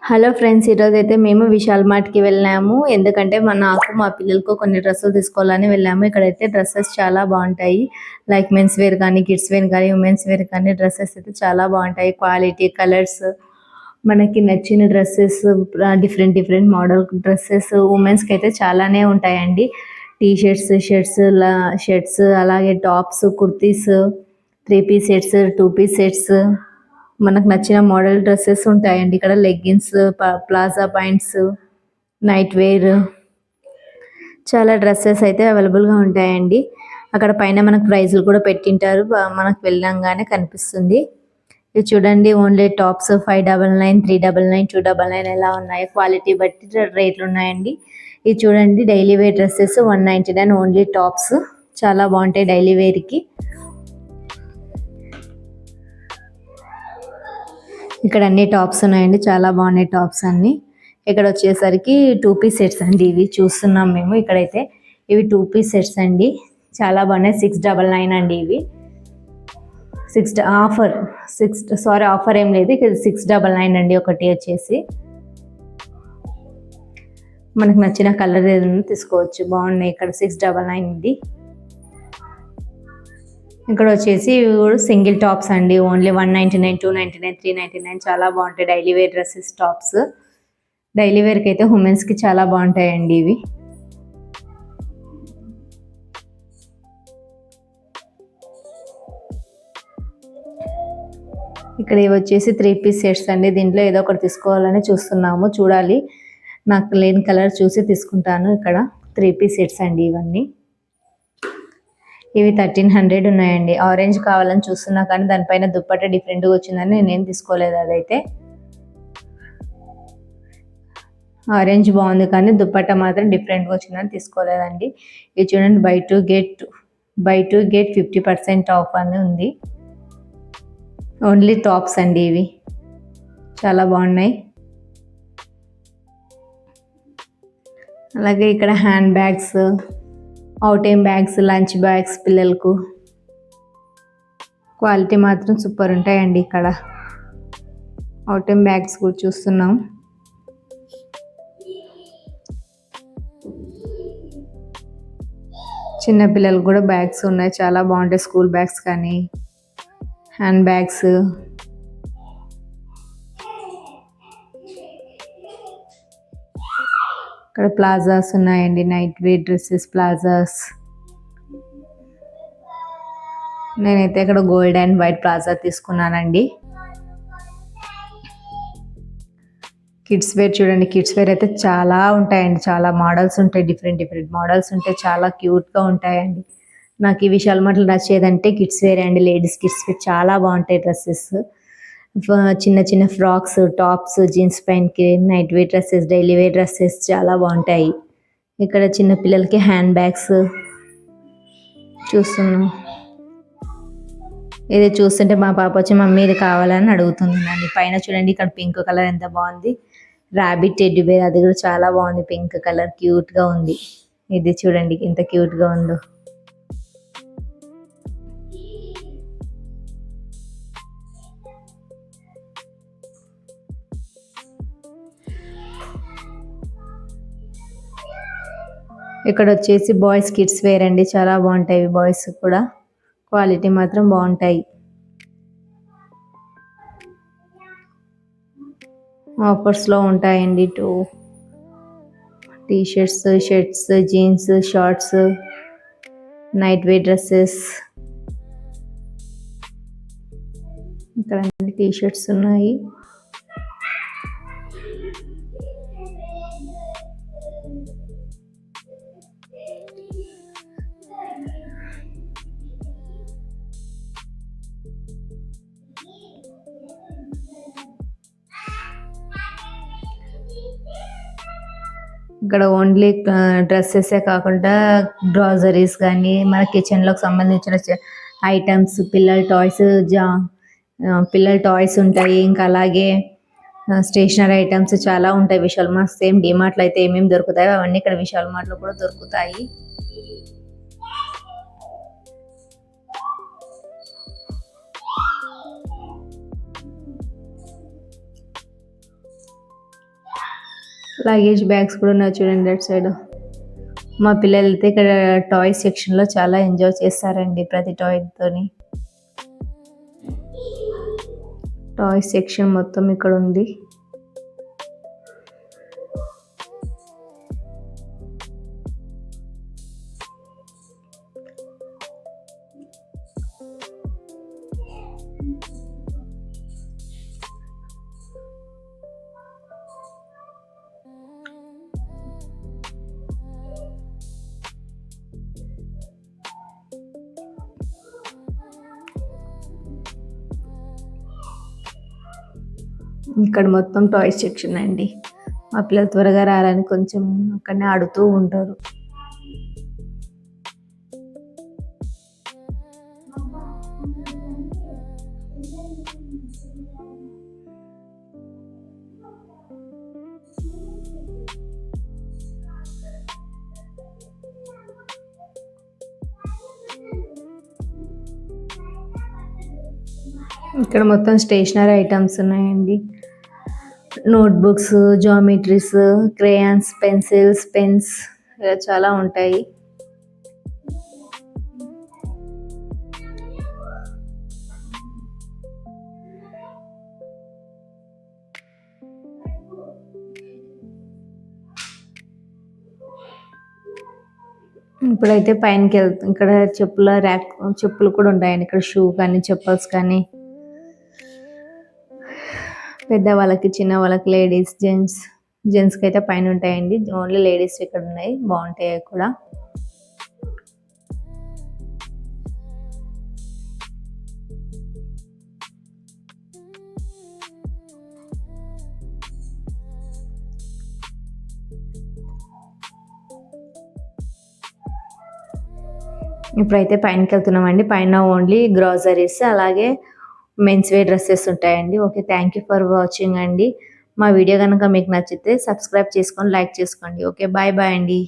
Hello friends, ఈరోజైతే మేము విశాల్ మార్ట్కి వెళ్ళాము. ఎందుకంటే నాకు మా పిల్లలకు కొన్ని డ్రెస్సులు తీసుకోవాలని వెళ్ళాము. ఇక్కడైతే డ్రెస్సెస్ చాలా బాగుంటాయి. లైక్ మెన్స్ వేర్ కానీ, కిడ్స్ వేర్ కానీ, ఉమెన్స్ వేర్ కానీ డ్రెస్సెస్ అయితే చాలా బాగుంటాయి. క్వాలిటీ, కలర్స్, మనకి నచ్చిన dresses, different different model dresses ఉమెన్స్కి అయితే చాలానే ఉంటాయండి. టీ షర్ట్స్, షర్ట్స్, అలాగే tops, kurtis, 3 piece sets, 2 piece sets, మనకు నచ్చిన మోడల్ డ్రెస్సెస్ ఉంటాయండి. ఇక్కడ leggings, palazzo pants, night wear, చాలా డ్రెస్సెస్ అయితే అవైలబుల్గా ఉంటాయండి. అక్కడ పైన మనకు ప్రైజులు కూడా పెట్టింటారు, మనకు వెళ్ళంగానే కనిపిస్తుంది. ఇది చూడండి, ఓన్లీ టాప్స్ 599, 399, 299 ఎలా ఉన్నాయి. క్వాలిటీ బట్టి రేట్లు ఉన్నాయండి. ఇది చూడండి, daily wear dresses 199 only tops. చాలా బాగుంటాయి డైలీ వేర్కి. ఇక్కడ అన్ని టాప్స్ ఉన్నాయండి, చాలా బాగున్నాయి టాప్స్ అన్ని. ఇక్కడ వచ్చేసరికి 2 పీస్ సెట్స్ అండి, ఇవి చూస్తున్నాం మేము. ఇక్కడైతే ఇవి 2 పీస్ సెట్స్ అండి, చాలా బాగున్నాయి. 699 అండి ఇవి. ఆఫర్ ఏం లేదు, ఇక్కడ 699 అండి ఒకటి వచ్చేసి. మనకు నచ్చిన కలర్ ఏదైనా తీసుకోవచ్చు, బాగున్నాయి. ఇక్కడ 699 ఇది. ఇక్కడ వచ్చేసి సింగిల్ టాప్స్ అండి, ఓన్లీ 199, 299, 399, చాలా బాగుంటాయి daily wear dresses tops. Daily వేర్కి అయితే ఉమెన్స్కి చాలా బాగుంటాయండి ఇవి. ఇక్కడ ఇవి వచ్చేసి 3 పీస్ సెట్స్ అండి. దీంట్లో ఏదో ఒకటి తీసుకోవాలని చూస్తున్నాము, చూడాలి. నాకు లేని కలర్ చూసి తీసుకుంటాను. ఇక్కడ 3 పీస్ సెట్స్ అండి ఇవన్నీ. ఇవి 1300 ఉన్నాయండి. ఆరెంజ్ కావాలని చూస్తున్నా కానీ దానిపైన దుప్పట డిఫరెంట్గా వచ్చిందని నేనేం తీసుకోలేదు. అదైతే ఆరెంజ్ బాగుంది కానీ దుప్పట మాత్రం డిఫరెంట్గా వచ్చిందని తీసుకోలేదండి. ఇది చూడండి, బై టు గెట్ 50% ఆఫ్ అని ఉంది. ఓన్లీ టాప్స్ అండి ఇవి, చాలా బాగున్నాయి. అలాగే ఇక్కడ hand bags, outing bags, lunch bags పిల్లలకు. క్వాలిటీ మాత్రం సూపర్ ఉంటాయండి. ఇక్కడ అవుటింగ్ బ్యాగ్స్ కూడా చూస్తున్నాం. చిన్న పిల్లలకు కూడా బ్యాగ్స్ ఉన్నాయి, చాలా బాగుంటాయి. స్కూల్ బ్యాగ్స్ కానీ, హ్యాండ్ బ్యాగ్స్. ఇక్కడ ప్లాజాస్ ఉన్నాయండి, నైట్ వేర్ డ్రెస్సెస్ ప్లాజాస్. నేనైతే ఇక్కడ గోల్డ్ అండ్ వైట్ ప్లాజా తీసుకున్నానండి. కిడ్స్ వేర్ చూడండి, కిడ్స్ వేర్ అయితే చాలా ఉంటాయండి, చాలా మోడల్స్ ఉంటాయి, డిఫరెంట్ డిఫరెంట్ మోడల్స్ ఉంటాయి, చాలా క్యూట్గా ఉంటాయండి. నాకు ఈ విశాల్ మార్ట్లో నచ్చేదంటే కిడ్స్ వేర్ అండి. లేడీస్ కిడ్స్ వేర్ చాలా బాగుంటాయి డ్రెస్సెస్. చిన్న చిన్న ఫ్రాక్స్, టాప్స్, జీన్స్ ప్యాంట్కి, night wear dresses, daily wear dresses చాలా బాగుంటాయి. ఇక్కడ చిన్న పిల్లలకి హ్యాండ్ బ్యాగ్స్ చూస్తున్నాం. ఇది చూస్తుంటే మా పాప వచ్చి మమ్మీ ఇది కావాలని అడుగుతుందండి. పైన చూడండి, ఇక్కడ పింక్ కలర్ ఎంత బాగుంది. ర్యాబిట్ టెడ్డీ బేర్, అది కూడా చాలా బాగుంది, పింక్ కలర్ క్యూట్గా ఉంది. ఇది చూడండి ఎంత క్యూట్గా ఉందో. ఇక్కడ వచ్చేసి బాయ్స్ కిడ్స్ వేర్ అండి, చాలా బాగుంటాయి బాయ్స్ కూడా. క్వాలిటీ మాత్రం బాగుంటాయి. ఆఫర్స్లో ఉంటాయండి. T shirts, jeans, shorts, night wear dresses. ఇక్కడ టీ షర్ట్స్ ఉన్నాయి. ఇక్కడ ఓన్లీ డ్రెస్సెసే కాకుండా గ్రాసరీస్ కానీ, మన కిచెన్లోకి సంబంధించిన ఐటమ్స్, పిల్లల టాయ్స్ ఉంటాయి. ఇంకా అలాగే స్టేషనరీ ఐటమ్స్ చాలా ఉంటాయి విశాల్ మార్ట్. సేమ్ డిమార్ట్లో అయితే ఏమేమి దొరుకుతాయో అవన్నీ ఇక్కడ విశాల్ మార్ట్లో కూడా దొరుకుతాయి. లగేజ్ బ్యాగ్స్ కూడా ఉన్నాయి చూడండి అటు సైడ్. మా పిల్లలు అయితే ఇక్కడ టాయ్స్ సెక్షన్లో చాలా ఎంజాయ్ చేస్తారండి ప్రతి టాయ్తోని. టాయ్స్ సెక్షన్ మొత్తం ఇక్కడ ఉంది. ఇక్కడ మొత్తం టాయ్స్ సెక్షన్ అండి. మా పిల్లలు త్వరగా రాలని కొంచెం అక్కడనే ఆడుతూ ఉంటారు. ఇక్కడ మొత్తం స్టేషనరీ ఐటమ్స్ ఉన్నాయండి. Notebooks, geometries, crayons, pencils, pens ఇలా చాలా ఉంటాయి. ఇప్పుడైతే పైనకి వెళ్తాం. ఇక్కడ చెప్పులు కూడా ఉంటాయండి. ఇక్కడ షూ కానీ చెప్పల్స్ కానీ పెద్దవాళ్ళకి, చిన్న వాళ్ళకి, లేడీస్, జెంట్స్కి అయితే పైన ఉంటాయండి. ఓన్లీ లేడీస్ ఇక్కడ ఉన్నాయి, బాగుంటాయి కూడా. ఇప్పుడైతే పైనకి వెళ్తున్నామండి. పైన ఓన్లీ గ్రాసరీస్ అలాగే మెన్స్ వేర్ డ్రెస్సెస్ ఉంటాయండి. Okay, thank you for watching అండి. మా వీడియో కనుక మీకు నచ్చితే సబ్స్క్రైబ్ చేసుకొని లైక్ చేసుకోండి. ఓకే, బాయ్ బాయ్ అండి.